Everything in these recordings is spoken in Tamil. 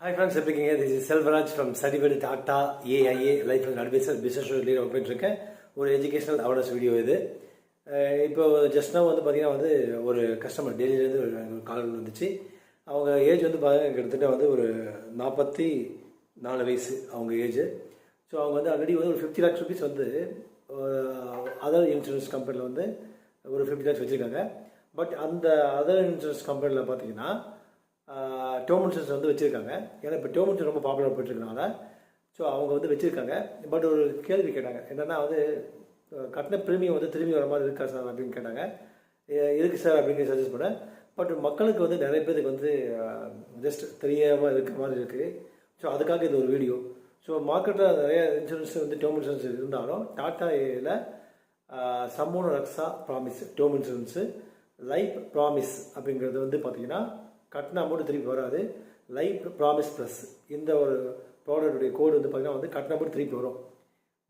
Hi friends, எப்படி இருக்கீங்க? This is Selvaraj from Certified Tata AIA Life and Advisor Business Leader work பண்ணிட்டுருக்கேன். ஒரு எஜுகேஷனல் அவேர்னஸ் வீடியோ இது. இப்போ ஜஸ்ட் நான் வந்து பார்த்தீங்கன்னா வந்து ஒரு கஸ்டமர் டெல்லியிலேருந்து ஒரு கால் வந்துச்சு. அவங்க ஏஜ் வந்து பார்த்தீங்கன்னா கிட்டத்தட்ட வந்து ஒரு 44 வயசு அவங்க ஏஜ். ஸோ அவங்க வந்து ஆல்ரெடி வந்து ஒரு 50 lakhs rupees வந்து அதர் இன்சூரன்ஸ் கம்பெனியில் வந்து ஒரு 50 lakhs வச்சுருக்காங்க. பட் அந்த அதர் இன்சூரன்ஸ் கம்பெனியில் பார்த்தீங்கன்னா டேர்ம் இன்சூரன்ஸ் வந்து வச்சுருக்காங்க. ஏன்னா இப்போ டேர்ம் இன்சூரன்ஸ் ரொம்ப பாப்புலர் போயிட்டுருக்கனால ஸோ அவங்க வந்து வச்சுருக்காங்க. பட் ஒரு கேள்வி கேட்டாங்க, என்னென்னா வந்து கட்டின ப்ரீமியம் வந்து திரும்பி வர மாதிரி இருக்கா சார் அப்படின்னு கேட்டாங்க. இருக்குது சார் அப்படின்னு சஜஸ்ட் பண்ணேன். பட் மக்களுக்கு வந்து நிறைய பேருக்கு வந்து ஜஸ்ட் தெரியாமல் இருக்கிற மாதிரி இருக்குது. ஸோ அதுக்காக இது ஒரு வீடியோ. ஸோ மார்க்கெட்டில் நிறைய இன்சூரன்ஸ் வந்து டேர்ம் இன்சூரன்ஸ் இருந்தாலும் டாடா ஏல Sampoorna Raksha promise term insurance life promise அப்படிங்கிறது வந்து பார்த்திங்கன்னா கட்டின அமௌண்ட் திருப்பி வராது. லைஃப் ப்ராமிஸ் ப்ளஸ் இந்த ஒரு ப்ராடக்டுடைய கோடு வந்து பார்த்திங்கன்னா வந்து கட்டின அமௌண்ட் திருப்பி வரும்.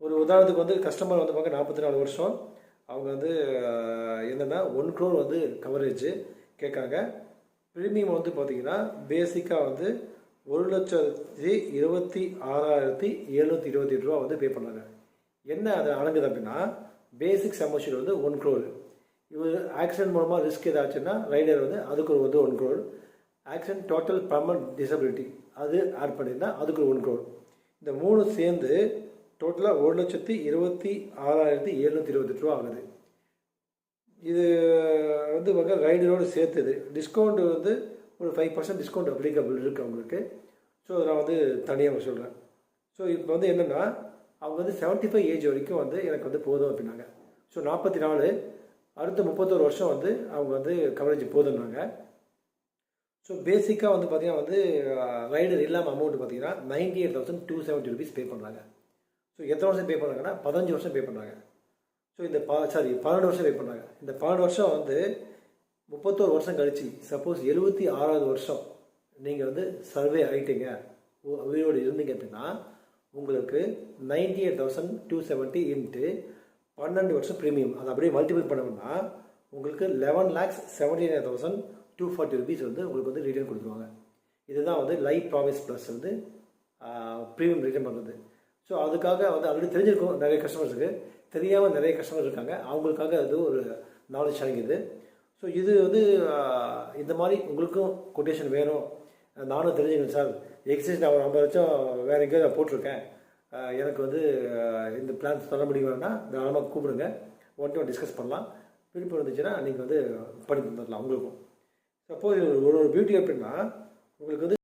ஒரு உதாரணத்துக்கு வந்து கஸ்டமர் வந்து பார்க்க 44 வருஷம், அவங்க வந்து என்னென்னா 1 crore வந்து கவரேஜ் கேட்காங்க. ப்ரீமியம் வந்து பார்த்திங்கன்னா பேசிக்காக வந்து 1,26,728 ரூபா வந்து பே பண்ணாங்க. என்ன அது அடங்குது அப்படின்னா பேசிக் சம்மர்ஷியல் வந்து 1 crore. இவர் ஆக்சிடென்ட் மூலமாக ரிஸ்க் ஏதாச்சுன்னா ரைடர் வந்து அதுக்கு ஒரு வந்து 1 crore. Accident total permanent disability அது ஆட் பண்ணியிருந்தால் அதுக்கு ஒரு 1 crore. இந்த மூணு சேர்ந்து டோட்டலாக 1,26,728 ரூபா ஆகுது. இது வந்து ரைடரோடு சேர்த்துது. டிஸ்கவுண்ட் வந்து ஒரு 5% டிஸ்கவுண்ட் அப்ளிகபிள் இருக்குது அவங்களுக்கு. ஸோ நான் வந்து தனியாக சொல்கிறேன். ஸோ இப்போ வந்து என்னென்னா அவங்க வந்து 75 ஏஜ் வரைக்கும் வந்து எனக்கு வந்து போதும் அப்படின்னாங்க. ஸோ 44 அடுத்த 31 வருஷம் வந்து அவங்க வந்து கவரேஜ் போதுன்னாங்க. ஸோ பேசிக்காக வந்து பார்த்திங்கன்னா வந்து ரைடர் இல்லாமல் அமௌண்ட் பார்த்திங்கன்னா 98,270 rupees பே பண்ணுறாங்க. ஸோ எத்தனை வருஷம் பே பண்ணுறாங்கன்னா 15 வருஷம் பே பண்ணுறாங்க. ஸோ இந்த 12 வருஷம் பே பண்ணுறாங்க. இந்த 12 வருஷம் வந்து 31 வருஷம் கழிச்சு சப்போஸ் 76வது வருஷம் நீங்கள் வந்து சர்வே ஆகிட்டீங்க, உயிரோடு இருந்தீங்க அப்படின்னா உங்களுக்கு 98,270 இன்ட்டு 12 வருஷம் ப்ரீமியம் அதை அப்படியே மல்டிபிள் பண்ணோம்னா உங்களுக்கு 11,79,240 rupees வந்து உங்களுக்கு வந்து ரிட்டர்ன் கொடுத்துருவாங்க. இதுதான் வந்து லைஃப் ப்ராமிஸ் ப்ளஸ் வந்து ப்ரீமியம் ரிட்டர்ன் பண்ணுறது. ஸோ அதுக்காக வந்து ஆல்ரெடி தெரிஞ்சிருக்கும் நிறைய கஸ்டமர்ஸுக்கு, தெரியாமல் நிறைய கஸ்டமர்ஸ் இருக்காங்க, அவங்களுக்காக அது ஒரு நாலேஜ் அடங்கிது. ஸோ இது வந்து இந்த மாதிரி உங்களுக்கும் கொட்டேஷன் வேணும், நானும் தெரிஞ்சுக்கணும் சார், எக்ஸைஸ் நான் ஒரு 50 லட்சம் வேறு எங்கேயோ நான் போட்டிருக்கேன், எனக்கு வந்து இந்த பிளான்ஸ் தர முடியுமானா தாராளமாக கூப்பிடுங்க, ஒன் டிஸ்கஸ் பண்ணலாம். விருப்பம் இருந்துச்சுன்னா நீங்கள் வந்து பண்ணி தந்துடலாம் உங்களுக்கும். சப்போஸ் ஒரு பியூட்டி அப்படின்னா உங்களுக்கு வந்து